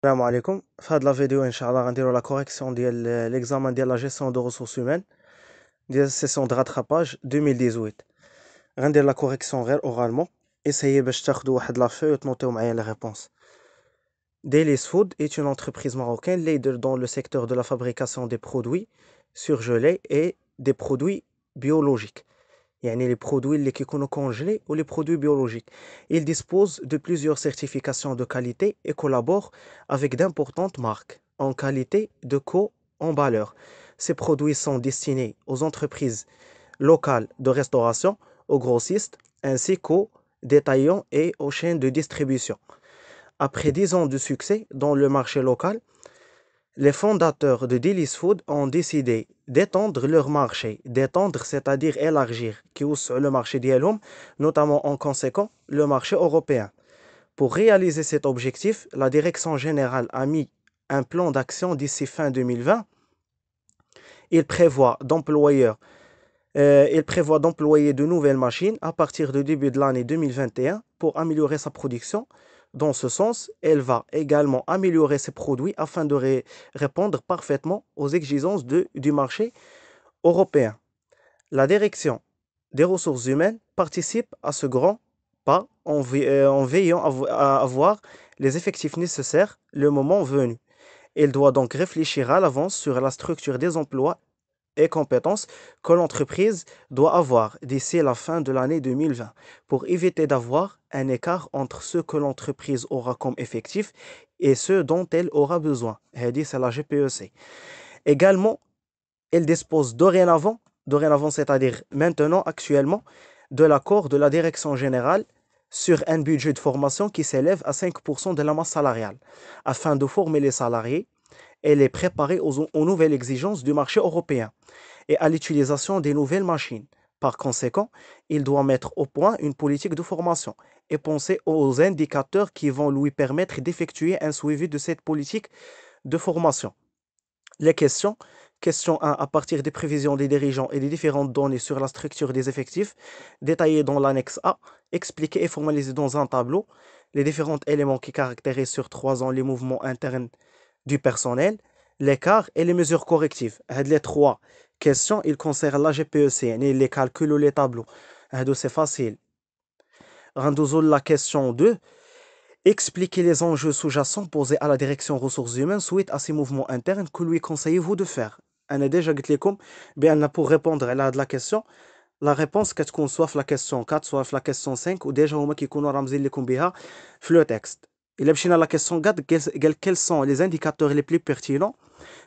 السلام عليكم. في هاد لا فيديو ان شاء الله غنديرو لا كوريكسيون ديال ليكزامان ديال لا جيستيون دو ريسورس هيومان ديال السيسيون دو راتراباج 2018. غندير لا كوريكسيون غير اورالمون. essayez باش تاخدو واحد لا فeuille وتنوطيو معايا لي ريبونس. Delis Food est une entreprise marocaine leader dans le secteur de la fabrication des produits surgelés et des produits biologiques. يعني les produits اللي كيكونوا congelés ou les produits biologiques. Il dispose de plusieurs certifications de qualité et collabore avec d'importantes marques en qualité de co-emballeur. Ces produits sont destinés aux entreprises locales de restauration, aux grossistes, ainsi qu'aux détaillants et aux chaînes de distribution. Après 10 ans de succès dans le marché local, les fondateurs de Delis Food ont décidé d'étendre leur marché. D'étendre, c'est-à-dire élargir, qui sur le marché ديالهم, notamment en conséquent le marché européen. Pour réaliser cet objectif, la direction générale a mis un plan d'action d'ici fin 2020. Il prévoit d'employer de nouvelles machines à partir du début de l'année 2021 pour améliorer sa production. Dans ce sens, elle va également améliorer ses produits afin de répondre parfaitement aux exigences du marché européen. La direction des ressources humaines participe à ce grand pas en veillant à avoir les effectifs nécessaires le moment venu. Elle doit donc réfléchir à l'avance sur la structure des emplois et compétences que l'entreprise doit avoir d'ici la fin de l'année 2020 pour éviter d'avoir un écart entre ce que l'entreprise aura comme effectif et ce dont elle aura besoin. C'est la GPEC. Également, elle dispose dorénavant, c'est-à-dire maintenant, actuellement, de l'accord de la direction générale sur un budget de formation qui s'élève à 5% de la masse salariale, afin de former les salariés et les préparer aux nouvelles exigences du marché européen et à l'utilisation des nouvelles machines. Par conséquent, il doit mettre au point une politique de formation et penser aux indicateurs qui vont lui permettre d'effectuer un suivi de cette politique de formation. Les questions. Question 1. À partir des prévisions des dirigeants et des différentes données sur la structure des effectifs, détaillées dans l'annexe A, expliquez et formalisez dans un tableau les différents éléments qui caractérisent sur 3 ans les mouvements internes du personnel, l'écart et les mesures correctives. Les trois questions, ils concernent la GPEC, les calculs ou les tableaux. C'est facile. Rendons la question 2. Expliquez les enjeux sous-jacents posés à la direction ressources humaines suite à ces mouvements internes. Que lui conseillez-vous de faire? أنا déjà قلت لكم بأن pour répondre à la question, la réponse كتكون soit في la question 4 soit في la question 5 وديجا هما كيكونوا رامزين لكم بها في le texte. إلا مشينا la question 4 قال quels sont les indicateurs les plus pertinents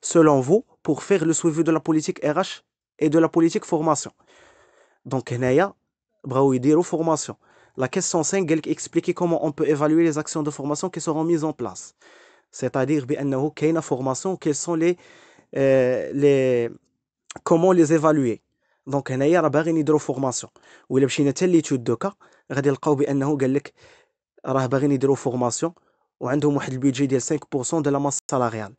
selon vous pour faire le suivi de la politique RH et de la politique formation. Donc هنايا بغاو يديروا formation. La question 5 قال expliquer comment on peut évaluer les actions de formation qui seront mises en place. C'est-à-dire بأنه كاينه formation, quels sont les comment les évaluer. دونك هنايا راه باغيين يديروا فورماسيون. وإلا مشينا حتى ليتود دوكا غادي نلقاو بأنه قال لك راه باغيين يديروا فورماسيون وعندهم واحد البيدجي ديال 5% de la masse salariale.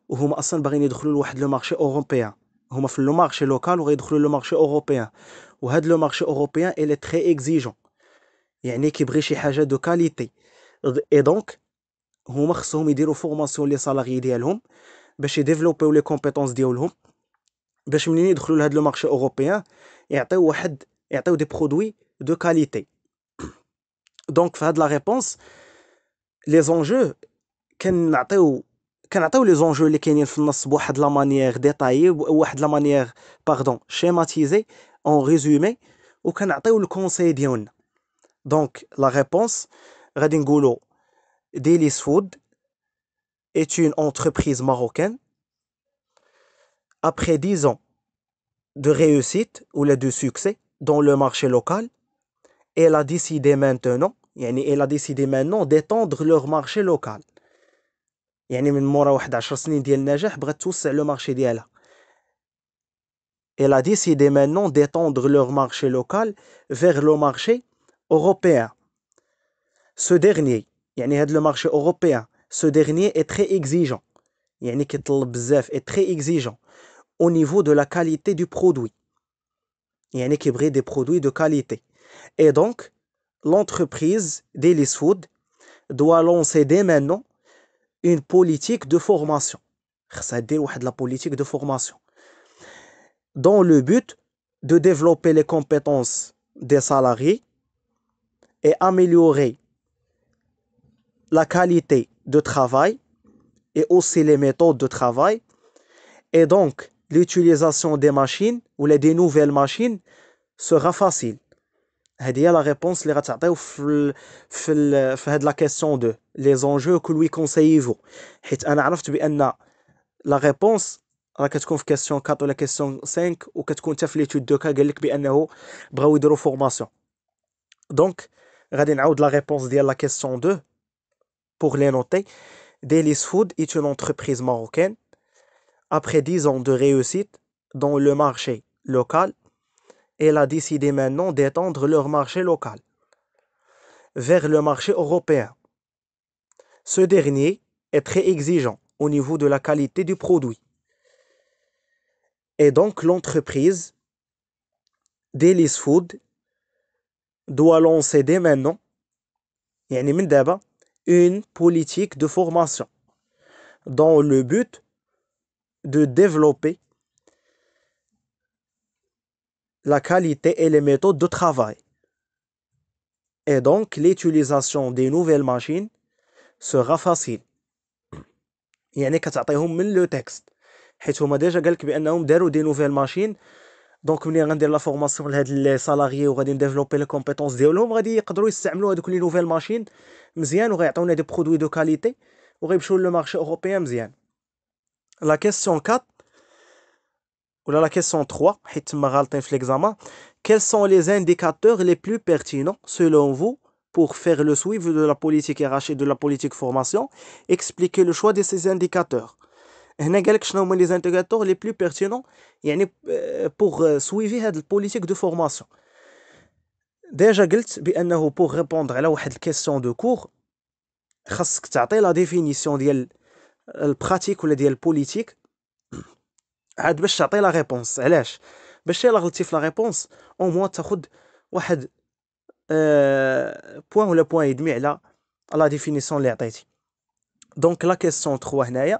وهما اصلا باغيين يدخلوا لواحد لو مارشي اوروبيان. هما في لو مارشي لوكال وغيدخلوا لو مارشي اوروبيان. وهاد لو مارشي اوروبيان الي تري اكزيجون. يعني كيبغي شي حاجه دو كاليتي. اي دونك هما خصهم يديروا فورماسيون لي سالاريي ديالهم باش يديفلوبيو لي كومبيتونس ديالهم باش منين يدخلوا لهاد لو مارشي اوروبيان يعطيو دي برودوي دو كاليتي. دونك في هاد لا ريبونس لي زونجو كنعطيو لي زونجو اللي كاينين في النص بواحد لا مانيير ديتايي بواحد لا مانيير شيماتيزي اون ريزومي وكنعطيو الكونساي ديالنا. دونك لا ريبونس غادي نقولوا Delis Food est une entreprise marocaine. Après 10 ans de réussite ou de succès dans le marché local, elle a décidé maintenant d'étendre leur marché local. يعني من مورا واحد 10 سنين ديال النجاح بغات توسع لو مارشي ديالها. Elle a décidé maintenant d'étendre leur marché local vers le marché européen. Ce dernier, يعني هاد le marché européen, ce dernier est très exigeant. يعني كيطلب بزاف est très exigeant au niveau de la qualité du produit. يعني كيبغي des produits de qualité. Et donc, l'entreprise Delis Food doit lancer dès maintenant une politique de formation. خصها دير واحد la politique de formation dans le but de développer les compétences des salariés et améliorer la qualité de travail et aussi les méthodes de travail. Et donc, l'utilisation des machines ou des nouvelles machines sera facile. هذه هي la réponse اللي غتعطيو في هاد la question 2 les enjeux que lui conseillez-vous. حيت انا عرفت بان la réponse راه كتكون في question 4 ولا question 5 وكتكون حتى في l'étude 2 قال لك بانه بغاو يديروا formation. Donc غادي نعاود la réponse ديال la question 2 pour les noter. Delis Food est une entreprise marocaine. Après 10 ans de réussite dans le marché local, elle a décidé maintenant d'étendre leur marché local vers le marché européen. Ce dernier est très exigeant au niveau de la qualité du produit. Et donc l'entreprise Delis Food doit lancer dès maintenant يعني من دابا une politique de formation dans le but de développer la qualité et les méthodes de travail. Et donc, l'utilisation des nouvelles machines sera facile. يعني كتعطيهم من لو تكست حيت هما ديجا قالك بانهم داروا دي نوفيل ماشين. دونك ملي غندير لا فورماسيون لهاد لي سالاريي وغادي نديفلوبي لي كومبيتونس ديالهم غادي يقدروا يستعملوا هذوك لي نوفيل ماشين مزيان وغيعطيونا دي برودوي دو كاليتي وغيمشيو لو مارشي اوروبيان مزيان. لا كيسيون 4 ولا la question 3 حيت تما غالطين في l'examen. Quels sont les indicateurs les plus pertinents selon vous pour faire le suivi de la politique RH et de la politique formation? Expliquez le choix de ces indicateurs. هنا قالك شنو هما les indicateurs les plus pertinents يعني pour suivi هاد البوليتيك دو فورماسيون. ديجا قلت بانه pour répondre على واحد الكيسيون دو كور خاصك تعطي لا ديفينيسيون ديال البراتيك ولا ديال البوليتيك عاد باش تعطي لا ريبونس. علاش؟ باش الا غلطتي في لا ريبونس او موان تاخد واحد بوين ولا بوين يدمي على لا ديفينيسيون اللي عطيتي. دونك لا كيسيون 3 هنايا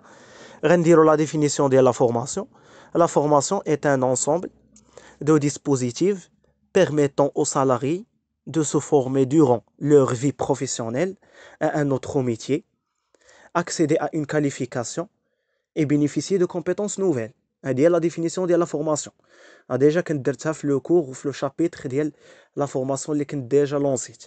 غنديرو لا ديفينيسيون ديال لا فورماسيون. La formation est un ensemble de dispositifs permettant aux salariés de se former durant leur vie professionnelle à un autre métier, accéder à une qualification et bénéficier de compétences nouvelles. هذه هي لا ديفينيسيون ديال لا فورماسيون. ديجا كنت درتها في لو كور وفي لو شابيتر ديال لا فورماسيون اللي كنت ديجا لونسيت.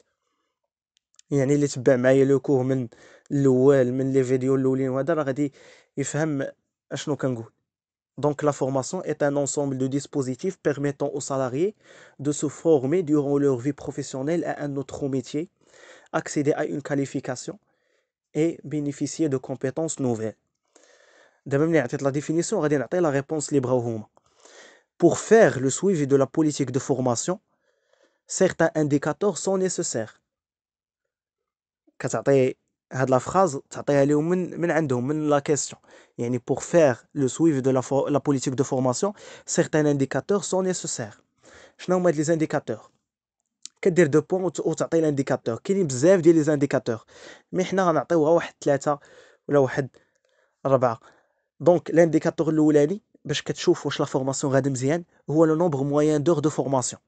يعني اللي تبع معايا لو كور من الاول من لي فيديو الاولين وهذا راه غادي يفهم اشنو كنقول. Donc la formation est un ensemble de dispositifs permettant aux salariés de se former durant leur vie professionnelle à un autre métier, accéder à une qualification et bénéficier de compétences nouvelles. دابا ملي عطيت لا ديفينيسيون غادي نعطي لا ريبونس اللي بغاو هما. Pour faire le suivi de la politique de formation, certains indicateurs sont nécessaires. كتعطي هاد لا فراز تعطيها لهم من عندهم من لا كيسيون. يعني pour faire le suivi de la politique de formation, certains indicateurs sont nécessaires. شنو هما هاد لي زانديكاتور؟ كدير دو بوين وتعطي لانديكاتور. كاينين بزاف ديال لي زانديكاتور مي حنا غنعطيو غير واحد 3 ولا واحد 4. دونك لانديكاتور الاولاني باش كتشوف واش لا فورماسيون غادا مزيان هو لو نومبر موين دور دو فورماسيون.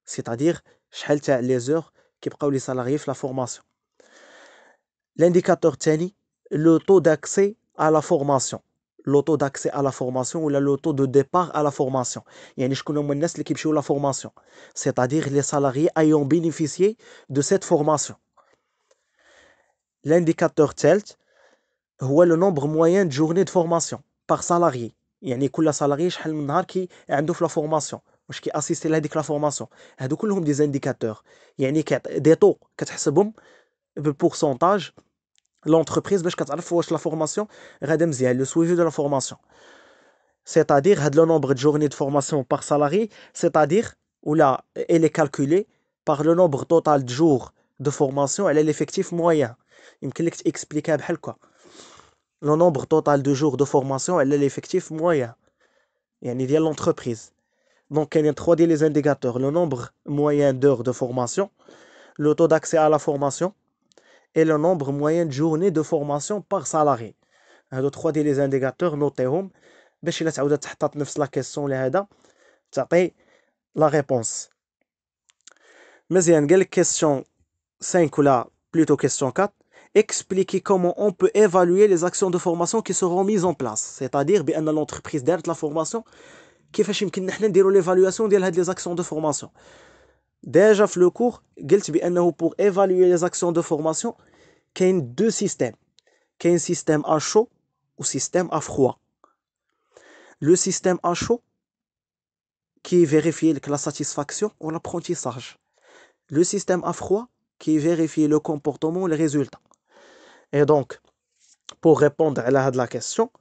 سيتادير شحال تاع لي زور كيبقاو لي سالاريي في لا فورماسيون. L'indicateur الثاني le taux d'accès à la formation. Le taux d'accès à la formation ou le taux de départ à la formation. يعني شكون هما الناس اللي كيمشيو لا فورماسيون. C'est-à-dire les salariés ayant bénéficié de cette formation. L'indicateur الثالث هو le nombre moyen de journées de formation par salarié. يعني كل salarié شحال من نهار كي عنده في لا فورماسيون واش كي اسيستي لهاديك لا فورماسيون. هادو كلهم دي زانديكاتور يعني دي طو كتحسبهم بالبورسونتاج l'entreprise باش كتعرف واش لا فورماسيون غادا مزيان لو سويفي دو لا فورماسيون. c'est-à-dire هاد لو nombre de journées de formation par salarié, c'est-à-dire ولا elle est calculée par le nombre total de jours de formation على l'effectif moyen. يمكن لك تاكسبليكها بحال هكا le nombre total de jours de formation على l'effectif moyen يعني ديال l'entreprise. donc كاينين 3 ديال les indicateurs: le nombre moyen d'heures de formation, le taux d'accès à la formation et le nombre moyen de journées de formation par salarié. هادو 3 ديال لي indicateurs نوطيهم باش الا تعاودت تحطات نفس لا كيسيون لهذا تعطي لا ريبونس. مزيان قال لك question 5 ou là plutôt question 4. Expliquer comment on peut évaluer les actions de formation qui seront mises en place. C'est-à-dire بأن l'entreprise دارت la formation كيفاش يمكن نحن نديروا l'évaluation ديال هاد les actions de formation. Déjà في le cours قلت بأنه pour évaluer les actions de formation كاين deux systèmes. كاين système à chaud ou système à froid. Le système à chaud qui vérifie la satisfaction ou l'apprentissage. Le système à froid qui vérifie le comportement ou les résultats. Et donc, pour répondre à la question,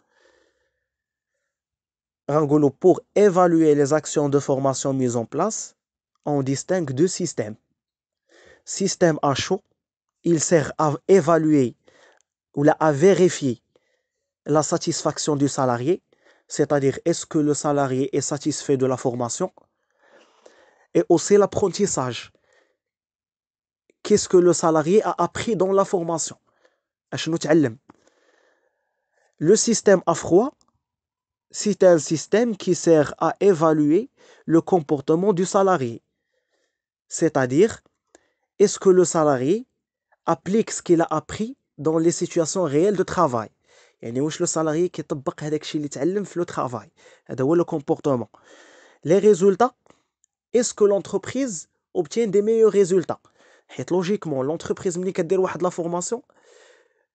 pour évaluer les actions de formation mises en place, on distingue deux systèmes. Système à chaud, il sert à évaluer ou à vérifier la satisfaction du salarié, c'est-à-dire est-ce que le salarié est satisfait de la formation, et aussi l'apprentissage. Qu'est-ce que le salarié a appris dans la formation? Le système à froid, c'est un système qui sert à évaluer le comportement du salarié. C'est-à-dire, est-ce que le salarié applique ce qu'il a appris dans les situations réelles de travail? يعني واش le salarié كيطبق هذاك الشيء اللي تعلم في le travail. هذا هو le comportement. Les résultats, est-ce que l'entreprise obtient des meilleurs résultats? حيت logiquement l'entreprise ملي كدير واحد لا فورماسيون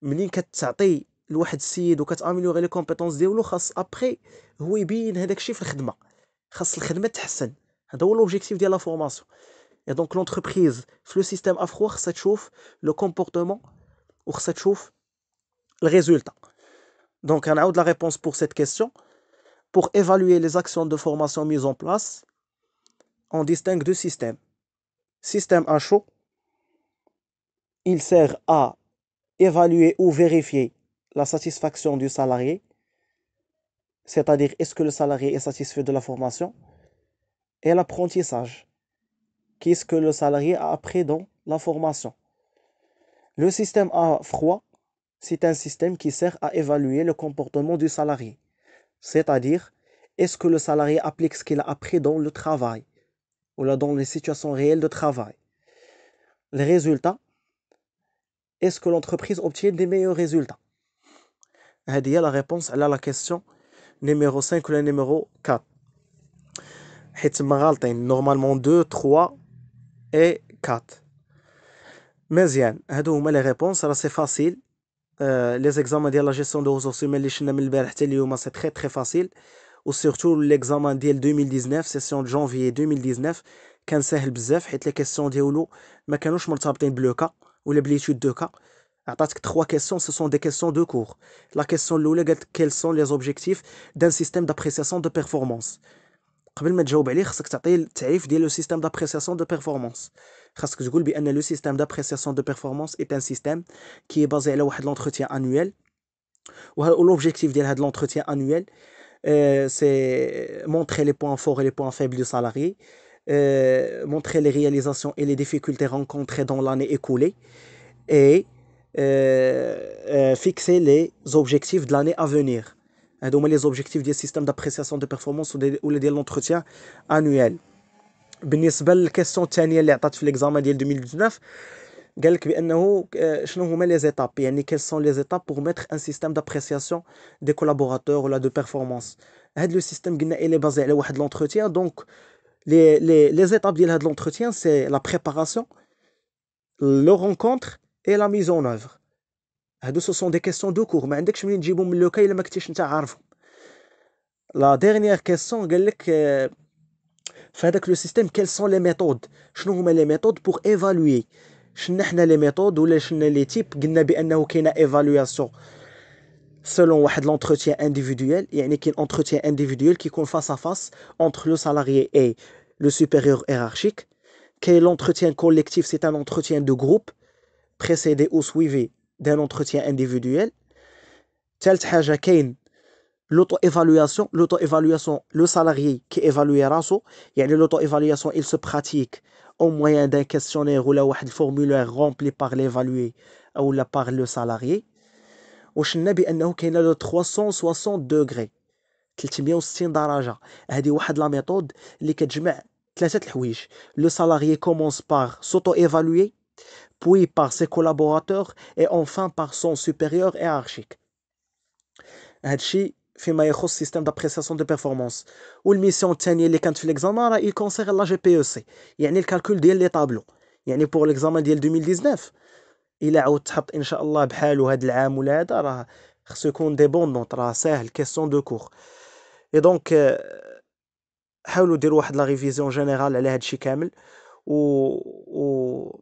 منين كتعطي لواحد السيد وكتاميليوري لي كومبيتونس ديالو خاص ابري هو يبين هذاك الشيء في الخدمه خاص الخدمه تحسن هذا هو لوبجيكتيف ديال لا فورماسيون اي دونك لونتربريز في لو سيستيم افرو خاصها تشوف لو كومبورتمون وخاصها تشوف الريزولتا دونك غنعاود لا ريبونس بور سيت كيسيون pour évaluer les actions de formation mises en place on distingue deux systèmes. Système à chaud, il sert à évaluer ou vérifier la satisfaction du salarié, c'est-à-dire est-ce que le salarié est satisfait de la formation, et l'apprentissage, qu'est-ce que le salarié a appris dans la formation. Le système à froid, c'est un système qui sert à évaluer le comportement du salarié, c'est-à-dire est-ce que le salarié applique ce qu'il a appris dans le travail ou là dans les situations réelles de travail. Les résultats, est-ce que l'entreprise obtient des meilleurs résultats? هذه هي la réponse à la question numéro 5 ou la numéro 4. حيت تما غالطين normalement 2 3 et 4. مزيان هادو هما les réponses راه سي فاسيل. les examens ديال la gestion de ressources humaines اللي شفنا من البارح حتى اليوم سي très très facile. و surtout l'examen ديال 2019 session de janvier 2019 كان ساهل بزاف حيت لي كيسيون ديالو ما كانوش مرتبطين بلو كا ولا بليتود دو كا. عطاتك 3 questions, ce sont des questions de cours. La question الاولى قالت quels sont les objectifs d'un système d'appréciation de performance. قبل ما تجاوب عليه خاصك تعطي التعريف ديال le système d'appréciation de performance. خاصك تقول بان le système d'appréciation de performance est un système qui est basé على واحد l'entretien annuel. و l'objectif ديال هذا l'entretien annuel c'est montrer les points forts et les points faibles du salarié, montrer les réalisations et les difficultés rencontrées dans l'année écoulée et fixer les objectifs de l'année à venir. هادو هما les objectifs ديال système d'appréciation de performance ولا ديال l'entretien annuel. بالنسبه للكيسيون الثانيه اللي عطات في l'examen ديال 2019 قال لك بانه شنو هما les étapes يعني quelles sont les étapes pour mettre un système d'appréciation des collaborateurs ولا de performance. هاد لو سيستيم قلنا il est basé على واحد l'entretien donc les étapes ديال هاد l'entretien c'est la préparation, le rencontre et la mise en œuvre. هادو ce sont des questions de cours ما عندكش منين تجيبهم من لوكا الا ما كنتيش انت عارفهم. لا dernière question قال لك في هذاك لو سيستيم quelles sont les méthodes شنو هما les méthodes pour évaluer. شنو حنا les méthodes ولا شنو les types. قلنا بانه كاينه évaluation selon واحد l'entretien individuel يعني كاين entretien individuel qui يكون face à face entre le salarié et le supérieur hiérarchique. كاين l'entretien collectif c'est un entretien de groupe précédé ou suivi d'un entretien individuel. ثالث حاجه كاين l'auto-évaluation. L'auto-évaluation, le salarié qui évalue راسو يعني l'auto-évaluation il se pratique au moyen d'un questionnaire ou là واحد formulaire rempli par l'évalué ou par le salarié. وشلنا بانه كاينه لو 360 دوغري 360 درجه. هذه واحد لا ميثود اللي كتجمع ثلاثه الحوايج. لو salarié commence par s'auto-évaluer, puis par ses collaborateurs et enfin par son supérieur hiérarchique. هادشي فيما يخص سيستم دابريسياسيون دو بيرفورمانس. والميسيون الثانيه اللي كانت في ليكزامان راه كونسيغ لا جي بي او سي، يعني الكالكول ديال لي طابلو. يعني بور ليكزامان ديال 2019 الا عاود تحط ان شاء الله بحالو هاد العام ولا هذا، راه خصو يكون دي بون نوت، راه ساهل كيسيون دو كور. اي دونك حاولوا ديروا واحد لا ريفيزيون جينيرال على هادشي كامل،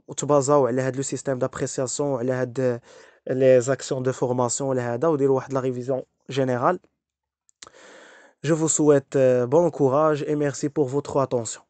وتبازاو على هاد لو سيستيم دابريسياسيون وعلى هاد لي زاكسيون دو فورماسيون ولا هذا، وديروا واحد لا ريفيزيون générale. Je vous souhaite bon courage et merci pour votre attention.